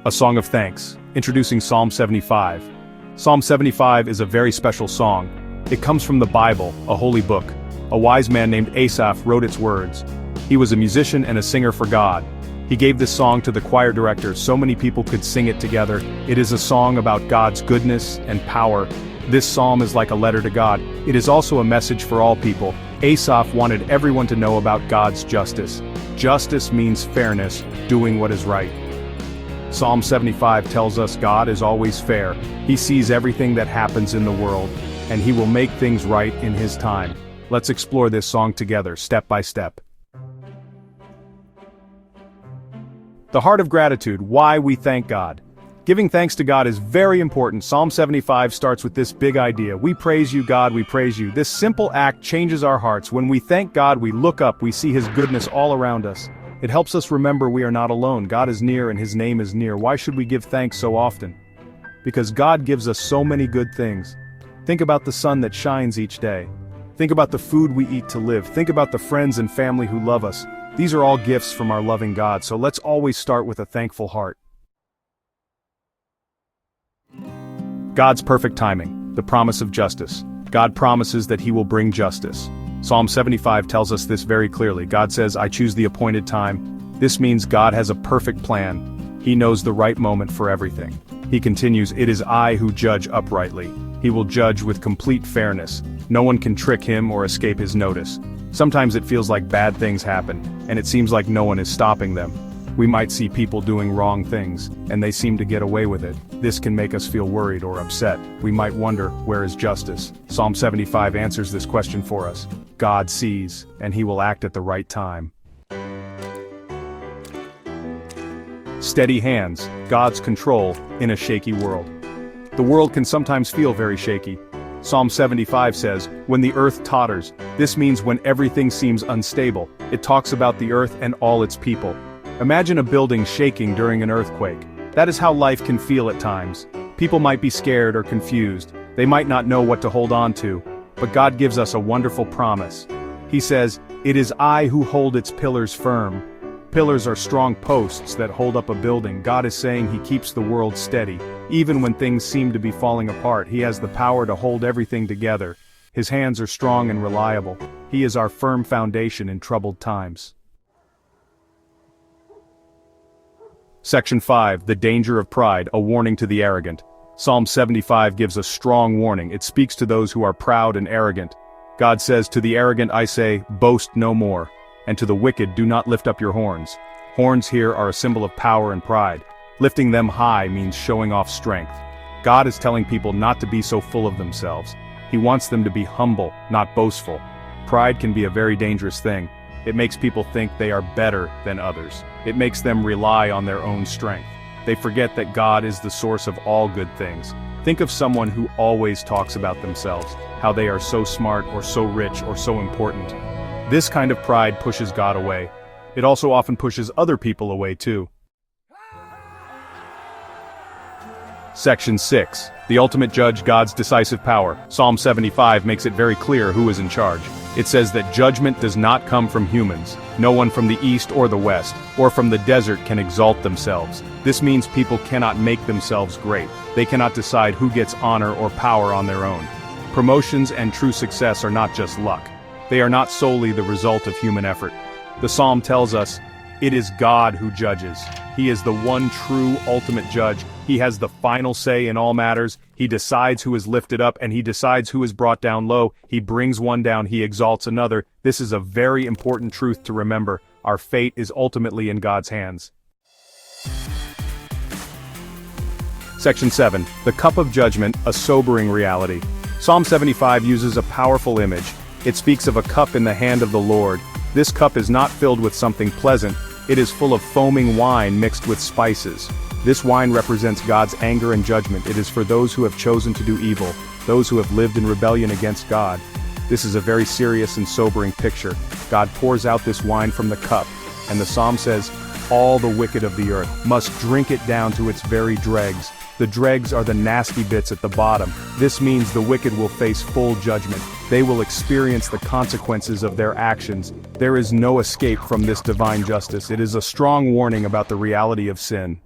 A Song of Thanks, introducing Psalm 75. Psalm 75 is a very special song. It comes from the Bible, a holy book. A wise man named Asaph wrote its words. He was a musician and a singer for God. He gave this song to the choir director so many people could sing it together. It is a song about God's goodness and power. This psalm is like a letter to God. It is also a message for all people. Asaph wanted everyone to know about God's justice. Justice means fairness, doing what is right. Psalm 75 tells us God is always fair. He sees everything that happens in the world, and He will make things right in His time. Let's explore this song together, step by step. The heart of gratitude, why we thank God. Giving thanks to God is very important. Psalm 75 starts with this big idea. We praise you, God, we praise you. This simple act changes our hearts. When we thank God, we look up, we see His goodness all around us. It helps us remember we are not alone. God is near and His name is near. Why should we give thanks so often? Because God gives us so many good things. Think about the sun that shines each day. Think about the food we eat to live. Think about the friends and family who love us. These are all gifts from our loving God, so let's always start with a thankful heart. God's perfect timing, the promise of justice. God promises that He will bring justice. Psalm 75 tells us this very clearly. God says, I choose the appointed time. This means God has a perfect plan. He knows the right moment for everything. He continues, it is I who judge uprightly. He will judge with complete fairness. No one can trick Him or escape His notice. Sometimes it feels like bad things happen, and it seems like no one is stopping them. We might see people doing wrong things, and they seem to get away with it. This can make us feel worried or upset. We might wonder, where is justice? Psalm 75 answers this question for us. God sees, and He will act at the right time. Steady hands, God's control in a shaky world. The world can sometimes feel very shaky. Psalm 75 says, when the earth totters, this means when everything seems unstable. It talks about the earth and all its people. Imagine a building shaking during an earthquake. That is how life can feel at times. People might be scared or confused. They might not know what to hold on to. But God gives us a wonderful promise. He says, it is I who hold its pillars firm. Pillars are strong posts that hold up a building. God is saying He keeps the world steady. Even when things seem to be falling apart, He has the power to hold everything together. His hands are strong and reliable. He is our firm foundation in troubled times. Section 5, the danger of pride, a warning to the arrogant. Psalm 75 gives a strong warning. It speaks to those who are proud and arrogant. God says, to the arrogant I say, boast no more. And to the wicked, do not lift up your horns. Horns here are a symbol of power and pride. Lifting them high means showing off strength. God is telling people not to be so full of themselves. He wants them to be humble, not boastful. Pride can be a very dangerous thing. It makes people think they are better than others. It makes them rely on their own strength. They forget that God is the source of all good things. Think of someone who always talks about themselves, how they are so smart or so rich or so important. This kind of pride pushes God away. It also often pushes other people away too. Section 6. The ultimate judge, God's decisive power. Psalm 75 makes it very clear who is in charge. It says that judgment does not come from humans. No one from the east or the west, or from the desert can exalt themselves. This means people cannot make themselves great. They cannot decide who gets honor or power on their own. Promotions and true success are not just luck. They are not solely the result of human effort. The psalm tells us, it is God who judges. He is the one true ultimate judge. He has the final say in all matters. He decides who is lifted up and He decides who is brought down low. He brings one down, He exalts another. This is a very important truth to remember. Our fate is ultimately in God's hands. Section 7. The cup of judgment, a sobering reality. Psalm 75 uses a powerful image. It speaks of a cup in the hand of the Lord. This cup is not filled with something pleasant. It is full of foaming wine mixed with spices. This wine represents God's anger and judgment. It is for those who have chosen to do evil, those who have lived in rebellion against God. This is a very serious and sobering picture. God pours out this wine from the cup, and the psalm says, all the wicked of the earth must drink it down to its very dregs. The dregs are the nasty bits at the bottom. This means the wicked will face full judgment. They will experience the consequences of their actions. There is no escape from this divine justice. It is a strong warning about the reality of sin.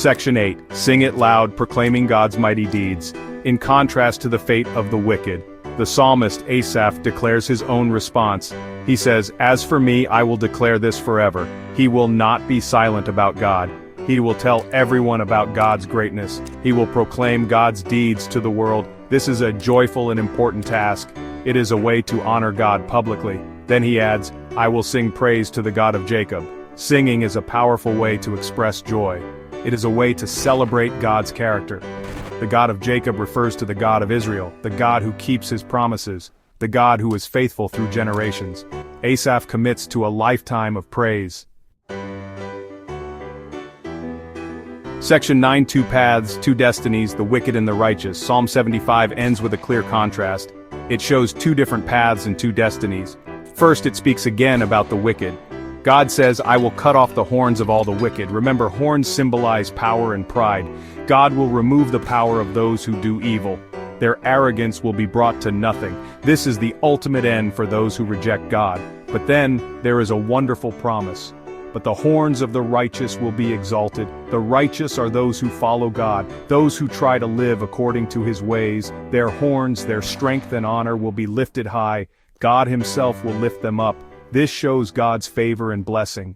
Section 8. Sing it loud, proclaiming God's mighty deeds. In contrast to the fate of the wicked, the psalmist Asaph declares his own response. He says, "As for me, I will declare this forever. He will not be silent about God. He will tell everyone about God's greatness. He will proclaim God's deeds to the world." This is a joyful and important task. It is a way to honor God publicly. Then he adds, "I will sing praise to the God of Jacob." Singing is a powerful way to express joy. It is a way to celebrate God's character. The God of Jacob refers to the God of Israel, the God who keeps his promises, the God who is faithful through generations. Asaph commits to a lifetime of praise. Section 9. Two paths, two destinies, the wicked and the righteous. Psalm 75 ends with a clear contrast. It shows two different paths and two destinies. First, it speaks again about the wicked. God says, "I will cut off the horns of all the wicked." Remember, horns symbolize power and pride. God will remove the power of those who do evil. Their arrogance will be brought to nothing. This is the ultimate end for those who reject God. But then, there is a wonderful promise. "But the horns of the righteous will be exalted." The righteous are those who follow God, those who try to live according to his ways. Their horns, their strength and honor will be lifted high. God himself will lift them up. This shows God's favor and blessing.